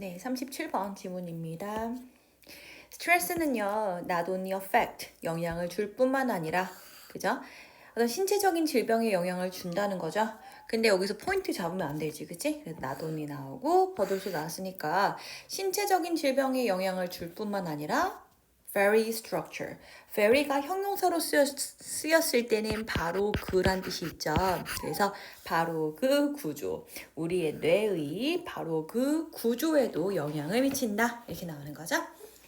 네, 37번 지문입니다. 스트레스는요, not only affect, 영향을 줄 뿐만 아니라, 그죠? 어떤 신체적인 질병에 영향을 준다는 거죠. 근데 여기서 포인트 잡으면 안 되지, 그치? 그래서 not only 나오고, 버들도 나왔으니까, 신체적인 질병에 영향을 줄 뿐만 아니라, very structure. very가 형용사로 쓰였을 때는 바로 그란 뜻이 있죠. 그래서 바로 그 구조, 우리의 뇌의 바로 그 구조에도 영향을 미친다. 이렇게 나오는 거죠.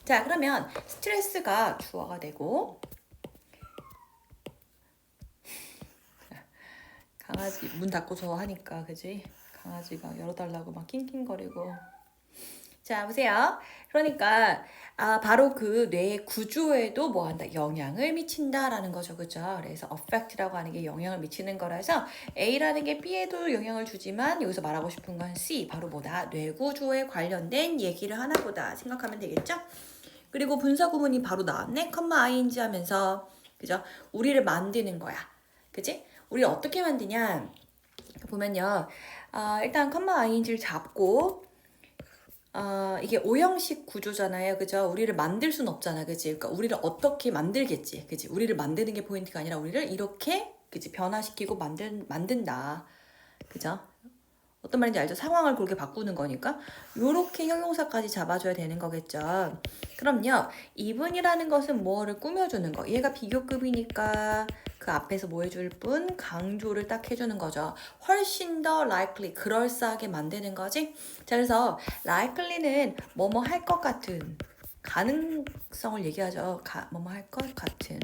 자, 그러면 스트레스가 주어가 되고 강아지 문 닫고서 하니까 그지? 강아지가 열어달라고 막 낑낑거리고. 자, 보세요. 그러니까 바로 그 뇌의 구조에도 뭐 한다? 영향을 미친다라는 거죠. 그죠? 그래서 affect라고 하는 게 영향을 미치는 거라서 A라는 게 B에도 영향을 주지만 여기서 말하고 싶은 건 C, 바로 뭐다? 뇌 구조에 관련된 얘기를 하나 보다 생각하면 되겠죠? 그리고 분사 구문이 바로 나왔네. 컴마 ing 하면서 그죠? 우리를 만드는 거야. 그지? 우리 어떻게 만드냐? 보면요. 일단 컴마 ing를 잡고 이게 오형식 구조잖아요. 그죠? 우리를 만들 순 없잖아. 그지? 그러니까 우리를 어떻게 만들겠지. 그지? 우리를 만드는 게 포인트가 아니라 우리를 이렇게 그지? 변화시키고 만든다. 그죠? 어떤 말인지 알죠? 상황을 그렇게 바꾸는 거니까 요렇게 형용사까지 잡아줘야 되는 거겠죠. 그럼요. 이분이라는 것은 뭐를 꾸며주는 거. 얘가 비교급이니까 그 앞에서 뭐 해줄 뿐 강조를 딱 해주는 거죠. 훨씬 더 likely, 그럴싸하게 만드는 거지. 자, 그래서 likely는 뭐뭐 할 것 같은 가능성을 얘기하죠. 뭐뭐 할 것 같은.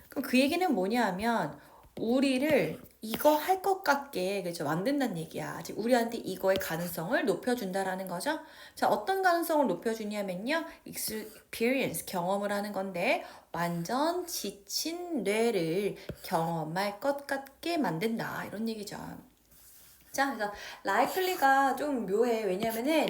그럼 그 얘기는 뭐냐 하면 우리를 이거 할 것 같게 그죠 만든다는 얘기야. 즉 우리한테 이거의 가능성을 높여준다라는 거죠. 자, 어떤 가능성을 높여주냐면요, experience, 경험을 하는 건데 완전 지친 뇌를 경험할 것 같게 만든다, 이런 얘기죠. 자, 그래서 likely가 좀 묘해. 왜냐면은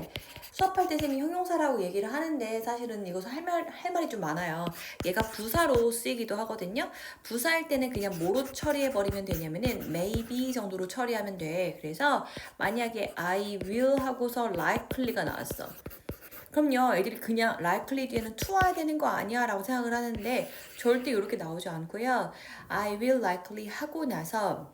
수업할 때 쌤이 형용사라고 얘기를 하는데 사실은 이것은 할 말이 좀 많아요. 얘가 부사로 쓰이기도 하거든요. 부사일 때는 그냥 뭐로 처리해버리면 되냐면은 maybe 정도로 처리하면 돼. 그래서 만약에 I will 하고서 likely가 나왔어. 그럼요, 애들이 그냥 likely 뒤에는 to 와야 되는 거 아니야 라고 생각을 하는데 절대 이렇게 나오지 않고요. I will likely 하고 나서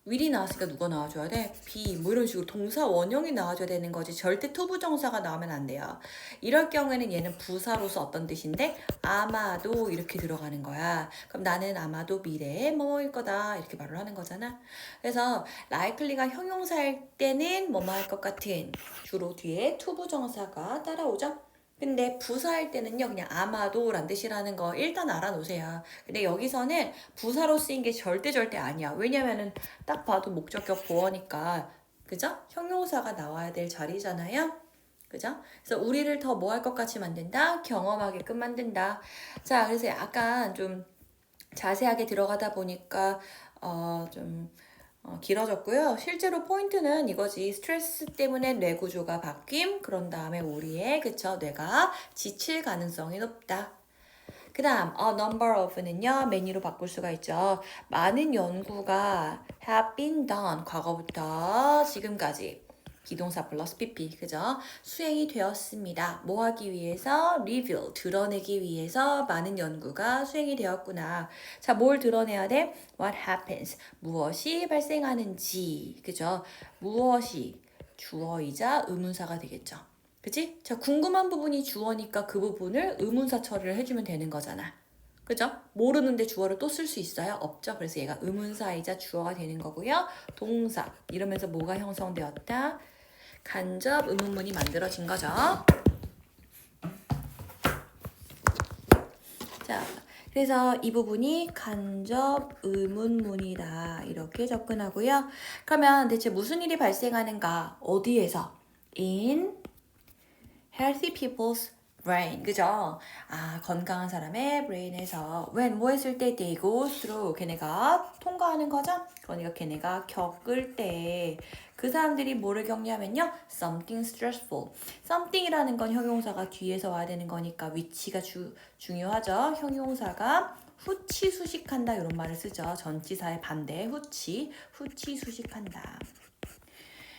will이 나왔으니까 누가 나와줘야 돼? be, 뭐 이런 식으로 동사 원형이 나와줘야 되는 거지. 절대 투부정사가 나오면 안 돼요. 이럴 경우에는 얘는 부사로서 어떤 뜻인데 아마도 이렇게 들어가는 거야. 그럼 나는 아마도 미래에 뭐뭐일 거다 이렇게 말을 하는 거잖아. 그래서 likely가 형용사일 때는 뭐뭐 할 것 같은, 주로 뒤에 투부정사가 따라오죠. 근데 부사일 때는요, 그냥 아마도 란 뜻이라는 거 일단 알아놓으세요. 근데 여기서는 부사로 쓰인 게 절대 아니야. 왜냐면은 딱 봐도 목적격 보어니까, 그죠? 형용사가 나와야 될 자리잖아요. 그죠? 그래서 우리를 더 뭐 할 것 같이 만든다? 경험하게끔 만든다. 자, 그래서 약간 좀 자세하게 들어가다 보니까 좀 길어졌고요. 실제로 포인트는 이거지. 스트레스 때문에 뇌 구조가 바뀜. 그런 다음에 우리의 그쵸 뇌가 지칠 가능성이 높다. 그 다음 number of는요, many로 바꿀 수가 있죠. 많은 연구가 have been done, 과거부터 지금까지 기동사 플러스 pp, 그죠? 수행이 되었습니다. 뭐 하기 위해서? reveal, 드러내기 위해서 많은 연구가 수행이 되었구나. 자, 뭘 드러내야 돼? what happens, 무엇이 발생하는지, 그죠? 무엇이 주어이자 의문사가 되겠죠. 그치? 자, 궁금한 부분이 주어니까 그 부분을 의문사 처리를 해주면 되는 거잖아. 그죠? 모르는데 주어를 또 쓸 수 있어요? 없죠? 그래서 얘가 의문사이자 주어가 되는 거고요. 동사, 이러면서 뭐가 형성되었다? 간접 의문문이 만들어진 거죠. 자, 그래서 이 부분이 간접 의문문이다, 이렇게 접근하고요. 그러면 대체 무슨 일이 발생하는가? 어디에서? in healthy people's brain, 그죠? 건강한 사람의 brain에서 when 뭐 했을 때 they go through, 걔네가 통과하는 거죠? 그러니까 걔네가 겪을 때 그 사람들이 뭐를 겪냐면요, something stressful. something이라는 건 형용사가 뒤에서 와야 되는 거니까 위치가 중요하죠. 형용사가 후치 수식한다 이런 말을 쓰죠. 전치사의 반대 후치 수식한다.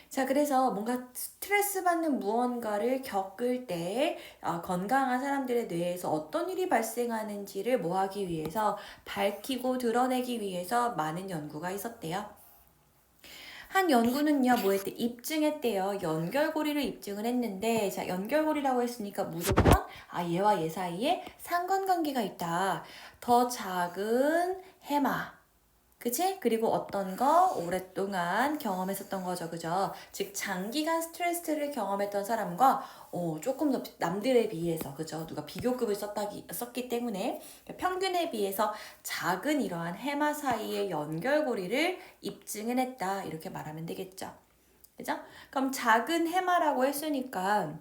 자, 그래서 뭔가 스트레스 받는 무언가를 겪을 때 건강한 사람들의 뇌에서 어떤 일이 발생하는지를 뭐 하기 위해서 밝히고 드러내기 위해서 많은 연구가 있었대요. 한 연구는요, 뭐 했대? 입증했대요. 연결고리를 입증을 했는데, 자, 연결고리라고 했으니까 무조건, 얘와 얘 사이에 상관관계가 있다. 더 작은 해마. 그치? 그리고 어떤 거 오랫동안 경험했었던 거죠. 그죠? 즉, 장기간 스트레스를 경험했던 사람과 조금 더 남들에 비해서, 그죠? 누가 비교급을 썼기 때문에 평균에 비해서 작은 이러한 해마 사이의 연결고리를 입증을 했다. 이렇게 말하면 되겠죠. 그죠? 그럼 작은 해마라고 했으니까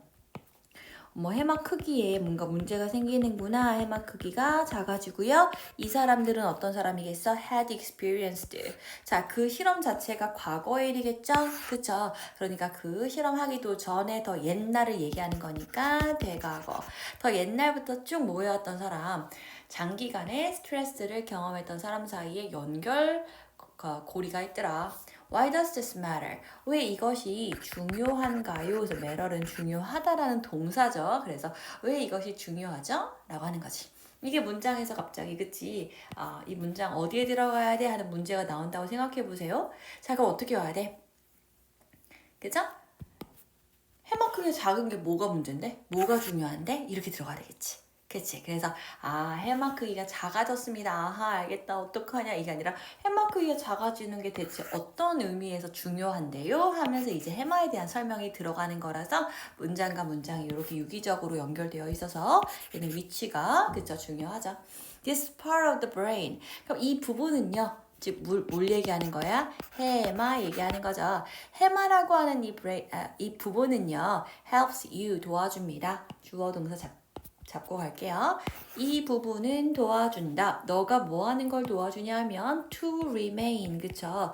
뭐 해마 크기에 뭔가 문제가 생기는구나. 해마 크기가 작아지고요. 이 사람들은 어떤 사람이겠어? had experienced. 자, 그 실험 자체가 과거의 일이겠죠? 그쵸? 그러니까 그 실험하기도 전에 더 옛날을 얘기하는 거니까 대과거. 더 옛날부터 쭉 모여왔던 사람, 장기간의 스트레스를 경험했던 사람 사이에 연결 고리가 있더라. Why does this matter? 왜 이것이 중요한가요? 그래서 matter는 중요하다라는 동사죠. 그래서 왜 이것이 중요하죠? 라고 하는 거지. 이게 문장에서 갑자기 그치? 이 문장 어디에 들어가야 돼? 하는 문제가 나온다고 생각해 보세요. 자, 그럼 어떻게 와야 돼? 그죠? 해마 크기가 작은 게 뭐가 문제인데? 뭐가 중요한데? 이렇게 들어가야 되겠지. 그치? 그래서 해마 크기가 작아졌습니다. 아하, 알겠다. 어떡하냐? 이게 아니라 해마 크기가 작아지는 게 대체 어떤 의미에서 중요한데요? 하면서 이제 해마에 대한 설명이 들어가는 거라서 문장과 문장이 이렇게 유기적으로 연결되어 있어서 얘는 위치가 그쵸? 중요하죠. This part of the brain. 그럼 이 부분은요. 즉, 뭘 얘기하는 거야? 해마 얘기하는 거죠. 해마라고 하는 이 부분은요. helps you 도와줍니다. 주어 동사 잡고 갈게요. 이 부분은 도와준다. 너가 뭐 하는 걸 도와주냐면 to remain, 그쵸?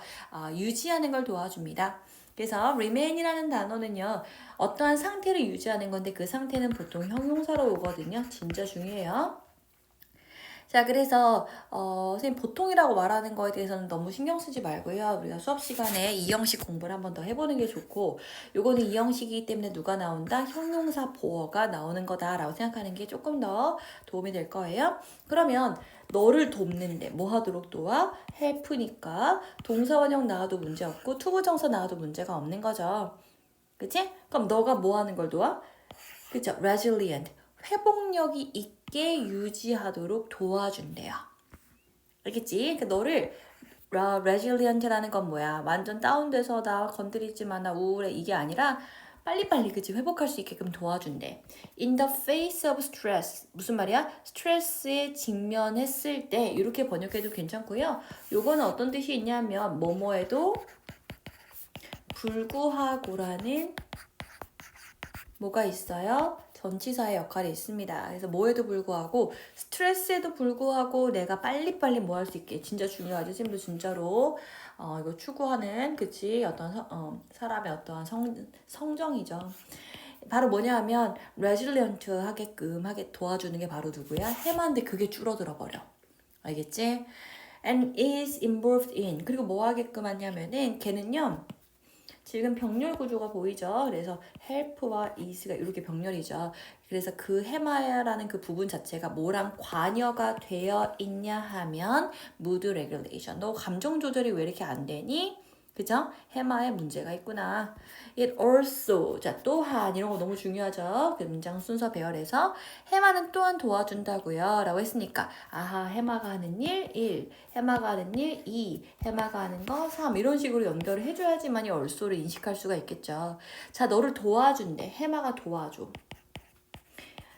유지하는 걸 도와줍니다. 그래서 remain이라는 단어는요. 어떠한 상태를 유지하는 건데 그 상태는 보통 형용사로 오거든요. 진짜 중요해요. 자, 그래서 선생님 보통이라고 말하는 거에 대해서는 너무 신경 쓰지 말고요. 우리가 수업 시간에 이 형식 공부를 한 번 더 해보는 게 좋고, 요거는 이 형식이기 때문에 누가 나온다? 형용사 보어가 나오는 거다라고 생각하는 게 조금 더 도움이 될 거예요. 그러면 너를 돕는데 뭐 하도록 도와? help니까 동사원형 나와도 문제 없고 투부정사 나와도 문제가 없는 거죠. 그치? 그럼 너가 뭐 하는 걸 도와? 그쵸? resilient. 회복력이 있게 유지하도록 도와준대요. 알겠지? 그러니까 너를 resilient라는 건 뭐야? 완전 다운돼서 나 건드리지 마, 나 우울해 이게 아니라 빨리빨리 그치 회복할 수 있게끔 도와준대. In the face of stress 무슨 말이야? 스트레스에 직면했을 때 이렇게 번역해도 괜찮고요. 요거는 어떤 뜻이 있냐면 뭐뭐에도 불구하고라는 뭐가 있어요? 전치사의 역할이 있습니다. 그래서 뭐에도 불구하고 스트레스에도 불구하고 내가 빨리빨리 뭐 할 수 있게 진짜 중요하죠. 선생님도 진짜로 이거 추구하는 그치 어떤 사람의 어떠한 성정이죠. 바로 뭐냐 하면 resilient 하게 도와주는 게 바로 누구야? 해마인데 그게 줄어들어 버려. 알겠지? And is involved in 그리고 뭐 하게끔 하냐면은 걔는요. 지금 병렬 구조가 보이죠? 그래서 help와 is가 이렇게 병렬이죠. 그래서 그 해마라는 그 부분 자체가 뭐랑 관여가 되어 있냐 하면 mood regulation. 너 감정 조절이 왜 이렇게 안 되니? 그죠? 해마에 문제가 있구나. It also. 자, 또한. 이런 거 너무 중요하죠. 그 문장 순서 배열에서. 해마는 또한 도와준다고요. 라고 했으니까. 해마가 하는 일, 1. 해마가 하는 일, 2. 해마가 하는 거, 3. 이런 식으로 연결을 해줘야지만이 얼소를 인식할 수가 있겠죠. 자, 너를 도와준대. 해마가 도와줘.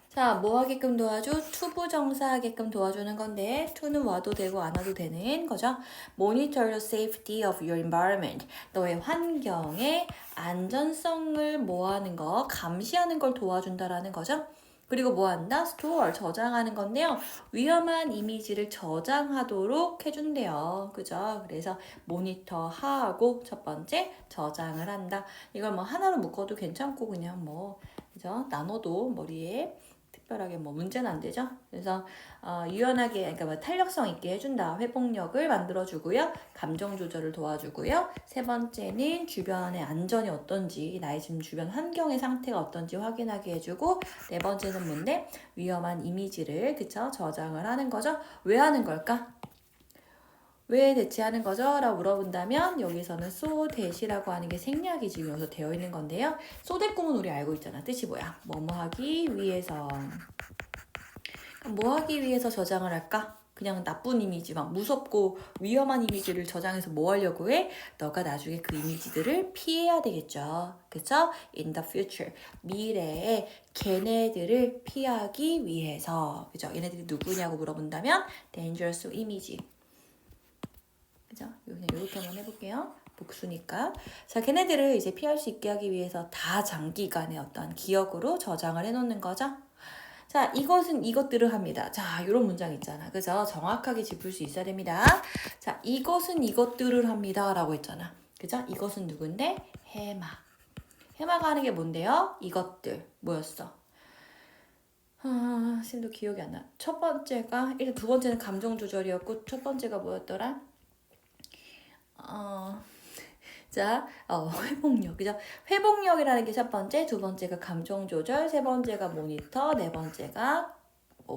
자, 뭐 하게끔 도와줘? 투부정사 하게끔 도와주는 건데 to는 와도 되고 안 와도 되는 거죠. Monitor the safety of your environment. 너의 환경의 안전성을 뭐 하는 거? 감시하는 걸 도와준다라는 거죠. 그리고 뭐 한다? Store, 저장하는 건데요. 위험한 이미지를 저장하도록 해준대요. 그죠? 그래서 모니터 하고 첫 번째 저장을 한다. 이걸 뭐 하나로 묶어도 괜찮고 그냥 뭐 그죠? 나눠도 머리에 특별하게 뭐 문제는 안 되죠. 그래서 유연하게 그러니까 뭐 탄력성 있게 해준다. 회복력을 만들어주고요. 감정 조절을 도와주고요. 세 번째는 주변의 안전이 어떤지 나의 지금 주변 환경의 상태가 어떤지 확인하게 해주고 네 번째는 뭔데? 위험한 이미지를 그쵸? 저장을 하는 거죠. 왜 하는 걸까? 왜 대체하는 거죠? 라고 물어본다면 여기서는 so that이라고 하는 게 생략이 지금 여기서 되어 있는 건데요. so that 꿈은 우리 알고 있잖아. 뜻이 뭐야? 뭐뭐 하기 위해서. 뭐 하기 위해서 저장을 할까? 그냥 나쁜 이미지, 막 무섭고 위험한 이미지를 저장해서 뭐 하려고 해? 너가 나중에 그 이미지들을 피해야 되겠죠. 그쵸? In the future. 미래에 걔네들을 피하기 위해서. 그죠? 얘네들이 누구냐고 물어본다면 dangerous image. 그죠? 그냥 이렇게 한번 해볼게요. 복수니까. 자, 걔네들을 이제 피할 수 있게 하기 위해서 다 장기간의 어떤 기억으로 저장을 해놓는 거죠. 자, 이것은 이것들을 합니다. 자, 이런 문장 있잖아. 그죠? 정확하게 짚을 수 있어야 됩니다. 자, 이것은 이것들을 합니다. 라고 했잖아. 그죠? 이것은 누군데? 해마. 해마가 하는 게 뭔데요? 이것들. 뭐였어? 쌤도 기억이 안 나. 첫 번째가, 일단 두 번째는 감정 조절이었고, 첫 번째가 뭐였더라? 자, 회복력, 그죠? 회복력이라는 게 첫 번째, 두 번째가 감정 조절, 세 번째가 모니터, 네 번째가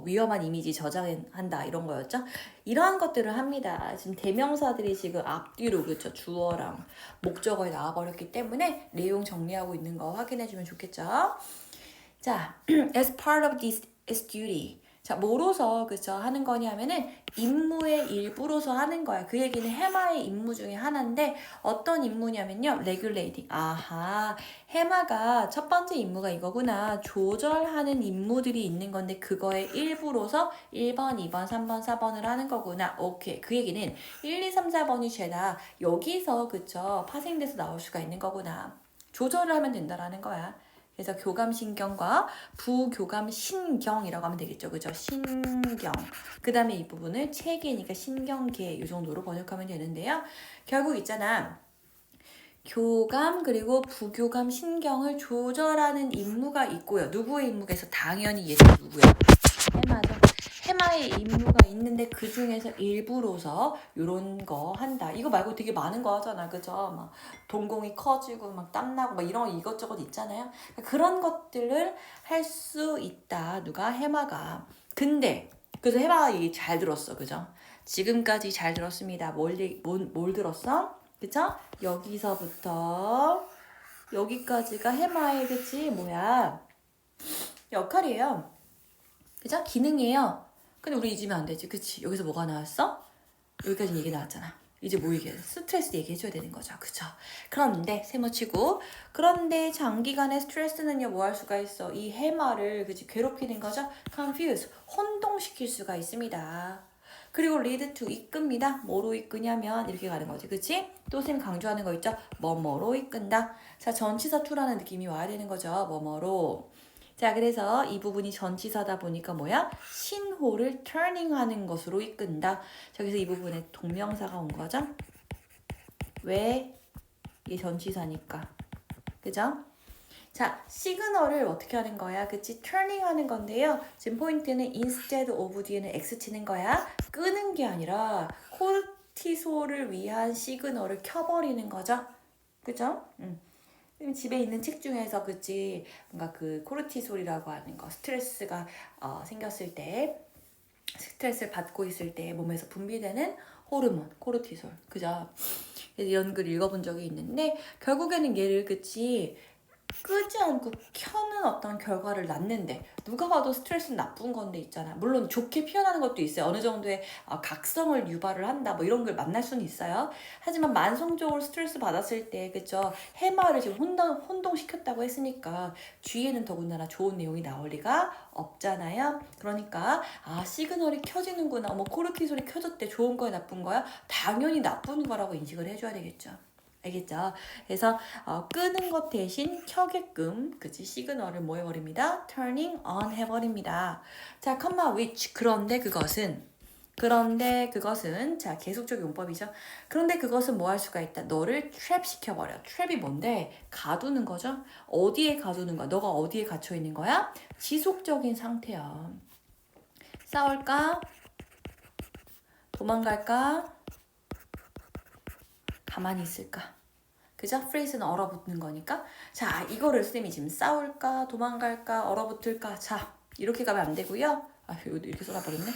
위험한 이미지 저장한다 이런 거였죠. 이러한 것들을 합니다. 지금 대명사들이 지금 앞뒤로 그렇죠. 주어랑 목적어에 나와버렸기 때문에 내용 정리하고 있는 거 확인해주면 좋겠죠. 자, as part of this duty. 자, 뭐로서 그죠 하는 거냐면은 임무의 일부로서 하는 거야. 그 얘기는 해마의 임무 중에 하나인데 어떤 임무냐면요. regulating. 아하, 해마가 첫 번째 임무가 이거구나. 조절하는 임무들이 있는 건데 그거의 일부로서 1번, 2번, 3번, 4번을 하는 거구나. 오케이. 그 얘기는 1, 2, 3, 4번이 죄다 여기서 그쵸 파생돼서 나올 수가 있는 거구나. 조절을 하면 된다라는 거야. 그래서 교감신경과 부교감신경이라고 하면 되겠죠. 그죠? 신경. 그 다음에 이 부분을 체계니까 신경계 이 정도로 번역하면 되는데요. 결국 있잖아. 교감 그리고 부교감 신경을 조절하는 임무가 있고요. 누구의 임무에서 당연히 얘도 누구야? 해마죠. 해마의 임무가 있는데 그 중에서 일부로서 이런 거 한다. 이거 말고 되게 많은 거 하잖아. 그죠? 막 동공이 커지고 막 땀나고 막 이런 거 이것저것 있잖아요. 그런 것들을 할 수 있다. 누가? 해마가. 근데 그래서 해마가 얘기 잘 들었어. 그죠? 지금까지 잘 들었습니다. 뭘 들었어? 그쵸? 여기서부터 여기까지가 해마의 그치? 뭐야? 역할이에요. 그죠? 기능이에요. 근데 우리 잊으면 안 되지. 그치? 여기서 뭐가 나왔어? 여기까지 얘기 나왔잖아. 이제 뭐 얘기해? 스트레스 얘기해줘야 되는 거죠. 그쵸? 그런데 세모치고 그런데 장기간의 스트레스는요 뭐 할 수가 있어? 이 해마를 그치 괴롭히는 거죠? confuse 혼동시킬 수가 있습니다. 그리고 lead to 이끕니다. 뭐로 이끄냐면 이렇게 가는 거지. 그치? 또 쌤 강조하는 거 있죠? 뭐뭐로 이끈다. 자 전치사 투라는 느낌이 와야 되는 거죠. 뭐뭐로. 자 그래서 이 부분이 전치사다 보니까 뭐야? 신호를 turning하는 것으로 이끈다. 자 그래서 이 부분에 동명사가 온 거죠. 왜? 이게 전치사니까. 그죠? 자, 시그널을 어떻게 하는 거야? 그치? turning 하는 건데요. 지금 포인트는 instead of 뒤에는 x 치는 거야. 끄는 게 아니라 코르티솔을 위한 시그널을 켜버리는 거죠. 그죠? 집에 있는 책 중에서 그치 뭔가 그 코르티솔이라고 하는 거 스트레스가 생겼을 때 스트레스를 받고 있을 때 몸에서 분비되는 호르몬 코르티솔 그죠? 이런 글 읽어본 적이 있는데 결국에는 얘를 그치 끄지 않고 켜는 어떤 결과를 낳는데 누가 봐도 스트레스는 나쁜 건데 있잖아. 물론 좋게 표현하는 것도 있어요. 어느 정도의 각성을 유발을 한다. 뭐 이런 걸 만날 수는 있어요. 하지만 만성적으로 스트레스 받았을 때 그쵸 해마를 지금 혼동시켰다고 했으니까 뒤에는 더군다나 좋은 내용이 나올 리가 없잖아요. 그러니까 시그널이 켜지는구나. 뭐 코르티솔이 켜졌대. 좋은 거야 나쁜 거야? 당연히 나쁜 거라고 인식을 해줘야 되겠죠. 알겠죠? 그래서 끄는 것 대신 켜게끔 그치 시그널을 뭐 해버립니다? turning on 해버립니다. 자, comma which 그런데 그것은 그런데 그것은 자 계속적 용법이죠. 그런데 그것은 뭐 할 수가 있다. 너를 트랩 시켜버려. 트랩이 뭔데? 가두는 거죠. 어디에 가두는 거야? 너가 어디에 갇혀 있는 거야? 지속적인 상태야. 싸울까? 도망갈까? 가만히 있을까? 그죠? 프레이즈는 얼어붙는 거니까. 자, 이거를 쌤이 지금 싸울까? 도망갈까? 얼어붙을까? 자, 이렇게 가면 안 되고요. 아, 이렇게 쏟아버렸네.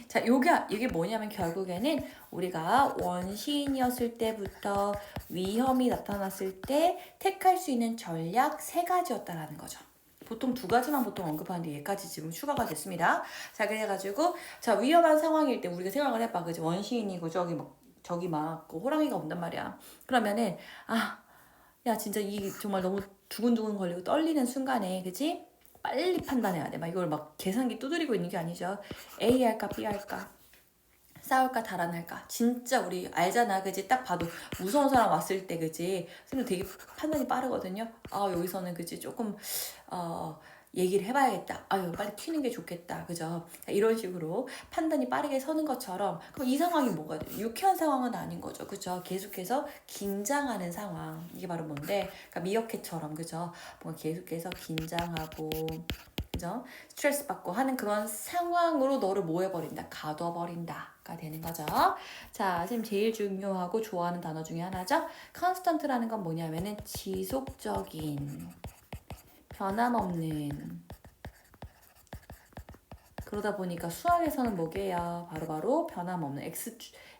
자, 이게 뭐냐면 결국에는 우리가 원시인이었을 때부터 위험이 나타났을 때 택할 수 있는 전략 3가지였다라는 거죠. 보통 2가지만 보통 언급하는데 얘까지 지금 추가가 됐습니다. 자, 그래가지고 자 위험한 상황일 때 우리가 생각을 해봐. 그지? 원시인이고 저기 막 그 호랑이가 온단 말이야. 그러면은 야 진짜 이 정말 너무 두근두근 걸리고 떨리는 순간에 그지? 빨리 판단해야 돼. 막 이걸 막 계산기 두드리고 있는 게 아니죠. A 할까 B 할까? 싸울까 달아날까? 진짜 우리 알잖아. 그지? 딱 봐도 무서운 사람 왔을 때 그지? 선생님 되게 판단이 빠르거든요. 여기서는 그지? 조금 얘기를 해봐야겠다. 아유 빨리 튀는 게 좋겠다. 그죠? 이런 식으로 판단이 빠르게 서는 것처럼 그럼 이 상황이 뭐가 돼요? 유쾌한 상황은 아닌 거죠. 그죠? 계속해서 긴장하는 상황. 이게 바로 뭔데? 그러니까 미어캣처럼 그죠? 뭔가 계속해서 긴장하고 그죠? 스트레스 받고 하는 그런 상황으로 너를 뭐 해버린다? 가둬버린다가 되는 거죠. 자, 선생님 제일 중요하고 좋아하는 단어 중에 하나죠. constant라는 건 뭐냐면은 지속적인, 변함없는. 그러다 보니까 수학에서는 뭐게요? 바로 변함없는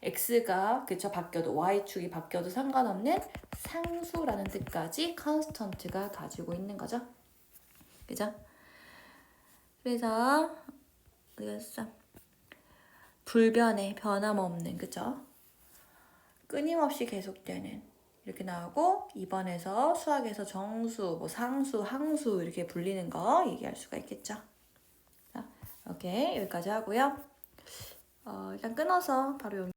x가 그쵸 바뀌어도 y축이 바뀌어도 상관없는 상수라는 뜻까지 constant가 가지고 있는 거죠. 그죠? 그래서 어디갔어? 불변의 변함없는 그죠? 끊임없이 계속되는 이렇게 나오고 2번에서 수학에서 정수, 뭐 상수, 항수 이렇게 불리는 거 얘기할 수가 있겠죠. 자, 오케이 여기까지 하고요. 일단 끊어서 바로